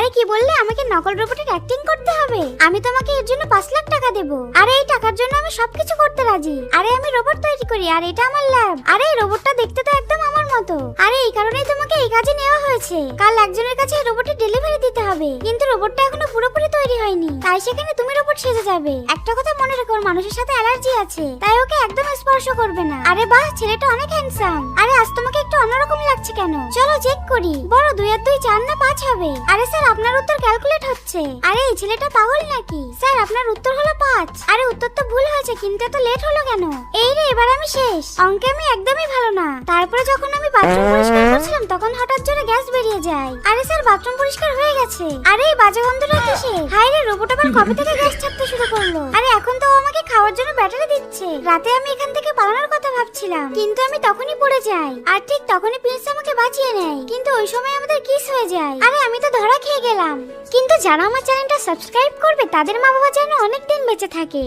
আরে কি বললে, আমাকে নকল রোবটের অ্যাক্টিং করতে হবে? আমি তোমাকে এর জন্য 5 লাখ টাকা দেব। আরে এই টাকার জন্য আমি সবকিছু করতে রাজি। আরে আমি রোবট তৈরি করি আর এটা আমার ল্যাব। আরে এই রোবটটা দেখতে তো একদম আমার মতো। আরে এই কারণেই তোমাকে এই কাজে নেওয়া হয়েছে। কাল একজনের কাছে রোবটের ডেলিভারি দিতে হবে, কিন্তু রোবটটা এখনো পুরোপুরি তৈরি হয়নি, তাই সেখানে তুমি রোবট সেজে যাবে। একটা কথা মনে রেখো, ওর মানুষের সাথে অ্যালার্জি আছে, তাই ওকে একদম স্পর্শ করবে না। আরে বাহ, ছেলেটা অনেক হ্যান্ডসাম। আরে আজ তোমাকে একটু অন্যরকম লাগছে কেন? চলো চেক করি। বড় 2 আর 2 4 না 5 হবে? আরে স্যার, আপনার উত্তর ক্যালকুলেট হচ্ছে। আরে এই ছেলেটা পাগল নাকি? স্যার আপনার উত্তর হলো 5। আরে উত্তর তো ভুল হয়েছে, কিন্তু এত লেট হলো কেন? এই রে, এবার আমি শেষ। অঙ্কে আমি একদমই ভালো না। তারপরে যখন আমি বাথরুম পরিষ্কার করছিলাম তখন হঠাৎ জোরে গ্যাস বেরিয়ে যায়। আরে স্যার, বাথরুম পরিষ্কার হয়ে গেছে। আরে এই বাজে গন্ধটা কিসের? হায় রে, রোবট আবার কবে থেকে গ্যাস ছাড়তে শুরু করলো? আরে এখন তো ও আমাকে খাওয়ার জন্য ব্যাটারি দিচ্ছে। রাতে আমি এখান থেকে পালানোর কথা ভাবছিলাম, কিন্তু আমি তখনই পড়ে যাই, আর ঠিক তখনই প্রিন্স আমাকে বাঁচিয়ে নেয়। কিন্তু ওই সময় আমাদের কিস হয়ে যায়। আরে আমি তো ধরা খেয়ে গেলাম। কিন্তু যারা আমার চ্যানেলটা সাবস্ক্রাইব করবে তাদের মা বাবা যেন অনেক দিন বেঁচে থাকে।